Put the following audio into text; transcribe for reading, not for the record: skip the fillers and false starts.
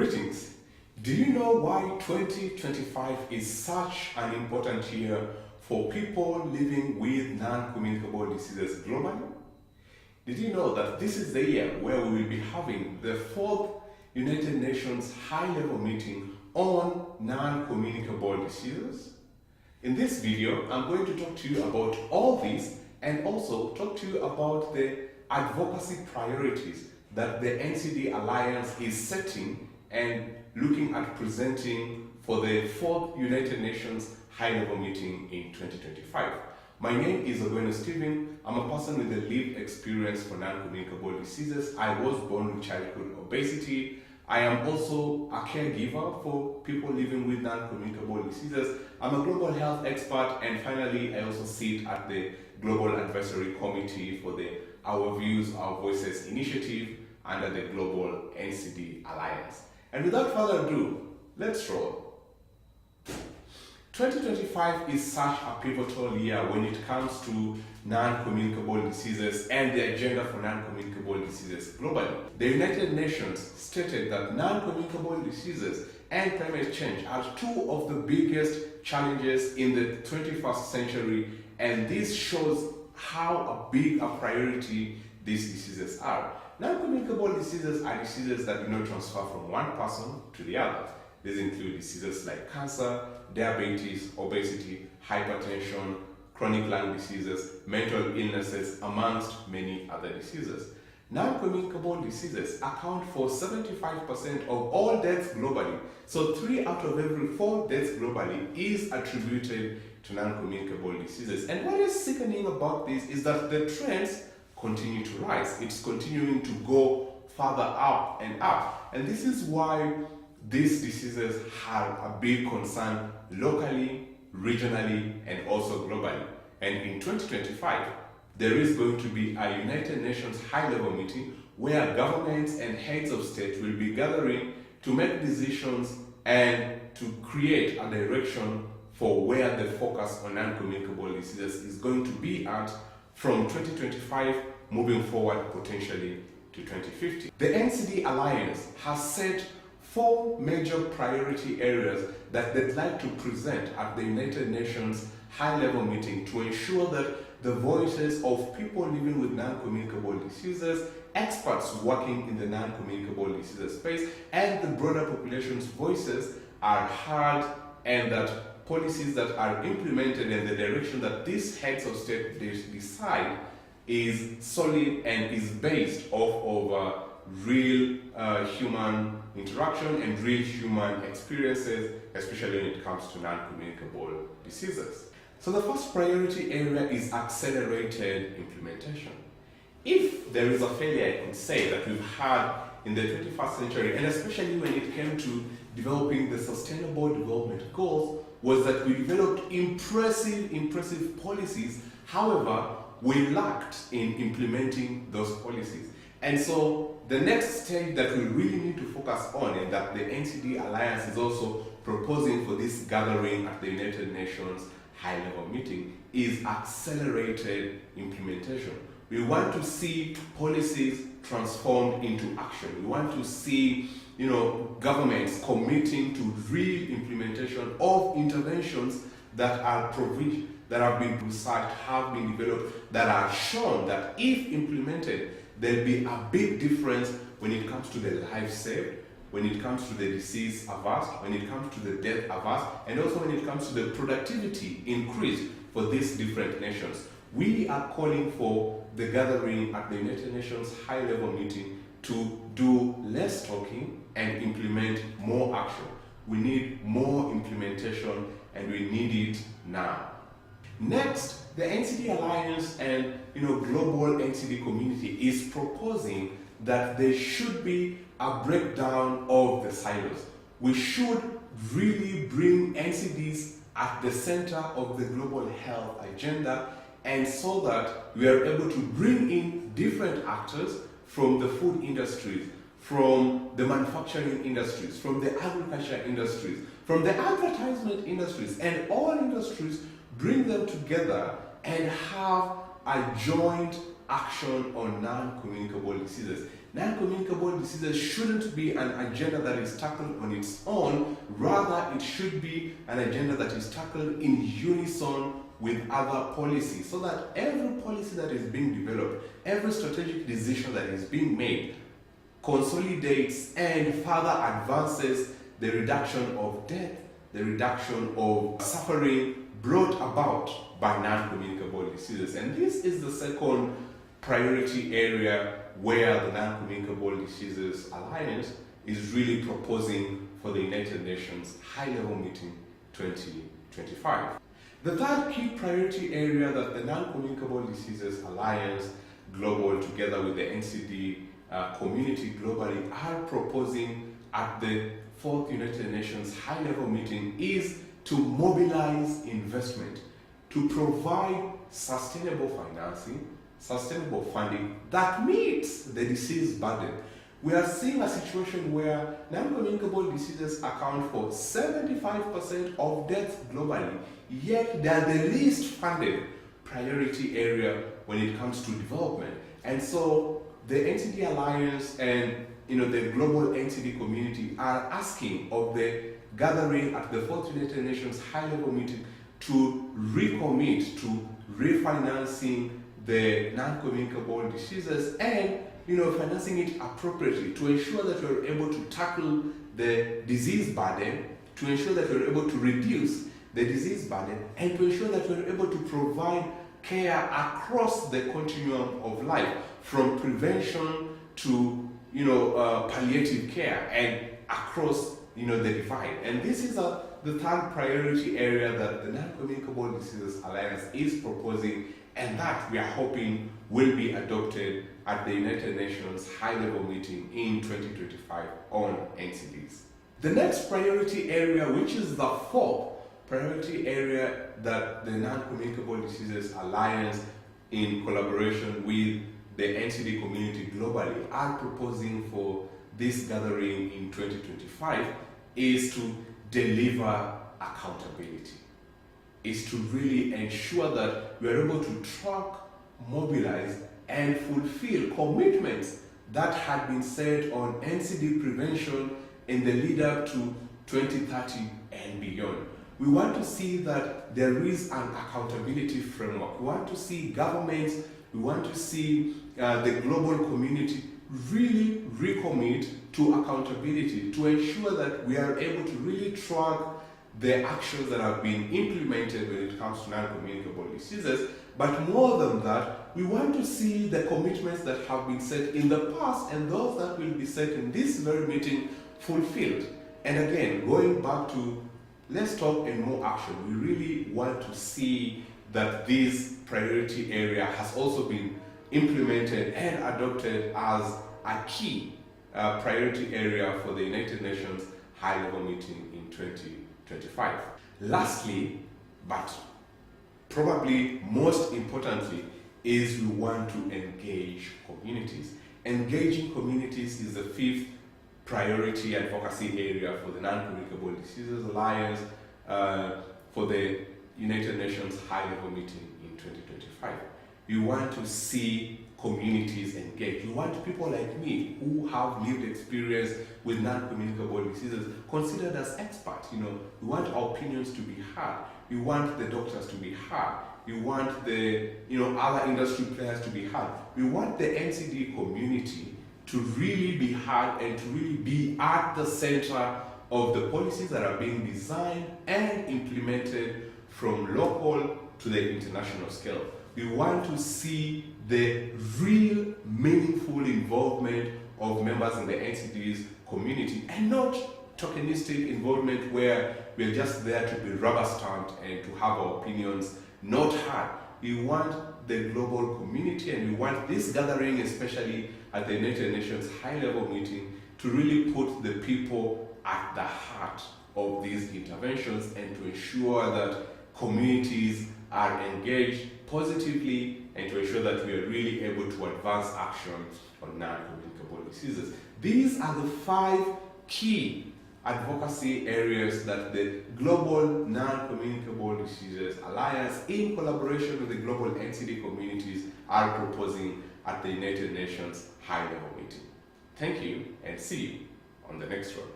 Greetings. Do you know why 2025 is such an important year for people living with non-communicable diseases globally? Did you know that this is the year where we will be having the 4th United Nations high-level meeting on non-communicable diseases? In this video, I'm going to talk to you about all this and also talk to you about the advocacy priorities that the NCD Alliance is setting and looking at presenting for the 4th United Nations high-level meeting in 2025. My name is Ogweno Stephen. I'm a person with a lived experience for non-communicable diseases. I was born with childhood obesity. I am also a caregiver for people living with non-communicable diseases. I'm a global health expert, and finally, I also sit at the Global Advisory Committee for the Our Views, Our Voices initiative under the global NCD Alliance. And without further ado, let's roll. 2025 is such a pivotal year when it comes to non-communicable diseases and the agenda for non-communicable diseases globally. The United Nations stated that non-communicable diseases and climate change are two of the biggest challenges in the 21st century, and this shows how big a priority these diseases are. Non-communicable diseases are diseases that do not transfer from one person to the other. These include diseases like cancer, diabetes, obesity, hypertension, chronic lung diseases, mental illnesses, amongst many other diseases. Non-communicable diseases account for 75% of all deaths globally. So 3 out of every 4 deaths globally is attributed to non-communicable diseases. And what is sickening about this is that the trends continue to rise. It's continuing to go further up and up. And this is why these diseases have a big concern locally, regionally, and also globally. And in 2025, there is going to be a United Nations high-level meeting where governments and heads of state will be gathering to make decisions and to create a direction for where the focus on non-communicable diseases is going to be at from 2025 moving forward potentially to 2050. The NCD Alliance has set 4 major priority areas that they'd like to present at the United Nations high-level meeting to ensure that the voices of people living with non-communicable diseases, experts working in the non-communicable diseases space, and the broader population's voices are heard, and that policies that are implemented in the direction that these heads of state decide is solid and is based off of real human interaction and real human experiences, especially when it comes to non-communicable diseases. So the first priority area is accelerated implementation. If there is a failure, I could say, that we've had in the 21st century, and especially when it came to developing the Sustainable Development Goals, was that we developed impressive policies. However, we lacked in implementing those policies. And so the next stage that we really need to focus on, and that the NCD Alliance is also proposing for this gathering at the United Nations high-level meeting, is accelerated implementation. We want to see policies transformed into action. We want to see governments committing to real implementation of interventions that are that have been researched, have been developed, that are shown that if implemented, there'll be a big difference when it comes to the lives saved, when it comes to the disease averse, when it comes to the death averse, and also when it comes to the productivity increase for these different nations. We are calling for the gathering at the United Nations high-level meeting to do less talking and implement more action. We need more implementation, and we need it now. Next, the NCD Alliance and global NCD community is proposing that there should be a breakdown of the silos. We should really bring NCDs at the center of the global health agenda, and so that we are able to bring in different actors from the food industries, from the manufacturing industries, from the agriculture industries, from the advertisement industries, and all industries, bring them together and have a joint action on non-communicable diseases. Non-communicable diseases shouldn't be an agenda that is tackled on its own, rather it should be an agenda that is tackled in unison with other policies, so that every policy that is being developed, every strategic decision that is being made consolidates and further advances the reduction of death, the reduction of suffering brought about by non-communicable diseases. And this is the second priority area where the Non-Communicable Diseases Alliance is really proposing for the United Nations High-Level Meeting 2025. The third key priority area that the Non-Communicable Diseases Alliance Global, together with the NCD community globally, are proposing at the fourth United Nations High-Level Meeting is to mobilize investment, to provide sustainable financing, sustainable funding that meets the disease burden. We are seeing a situation where non-communicable diseases account for 75% of deaths globally, yet they are the least funded priority area when it comes to development. And so the NCD Alliance and the global NCD community are asking of the gathering at the fourth United Nations High-Level Meeting to recommit to refinancing the non-communicable diseases and financing it appropriately to ensure that we're able to tackle the disease burden, to ensure that we're able to reduce the disease burden, and to ensure that we're able to provide care across the continuum of life, from prevention to palliative care, and across the divide. And this is the third priority area that the Non-Communicable Diseases Alliance is proposing, and that we are hoping will be adopted at the United Nations High-Level Meeting in 2025 on NCDs. The next priority area, which is the fourth priority area that the Non-Communicable Diseases Alliance, in collaboration with the NCD community globally, are proposing for this gathering in 2025, is to deliver accountability, is to really ensure that we are able to track, mobilize, and fulfill commitments that had been set on NCD prevention in the lead up to 2030 and beyond. We want to see that there is an accountability framework. We want to see governments, we want to see the global community really recommit to accountability to ensure that we are able to really track the actions that have been implemented when it comes to non-communicable diseases. But more than that, we want to see the commitments that have been set in the past and those that will be set in this very meeting fulfilled. And again, going back to let's talk and more action, we really want to see that this priority area has also been implemented and adopted as a key priority area for the United Nations High-Level Meeting in 2025. Lastly, but probably most importantly, is we want to engage communities. Engaging communities is the fifth priority advocacy area for the Non-Communicable Diseases Alliance for the United Nations High-Level Meeting in 2025. We want to see communities engaged. We want people like me who have lived experience with non-communicable diseases considered as experts. We want our opinions to be heard. We want the doctors to be heard. We want the other industry players to be heard. We want the NCD community to really be heard and to really be at the center of the policies that are being designed and implemented from local to the international scale. We want to see the real meaningful involvement of members in the NCDs community and not tokenistic involvement where we're just there to be rubber stamped and to have our opinions not heard. We want the global community, and we want this gathering, especially at the United Nations High-Level Meeting, to really put the people at the heart of these interventions and to ensure that communities are engaged positively and to ensure that we are really able to advance action on non-communicable diseases. These are the 5 key advocacy areas that the Global Non-Communicable Diseases Alliance, in collaboration with the global NCD communities, are proposing at the United Nations High-Level Meeting. Thank you and see you on the next one.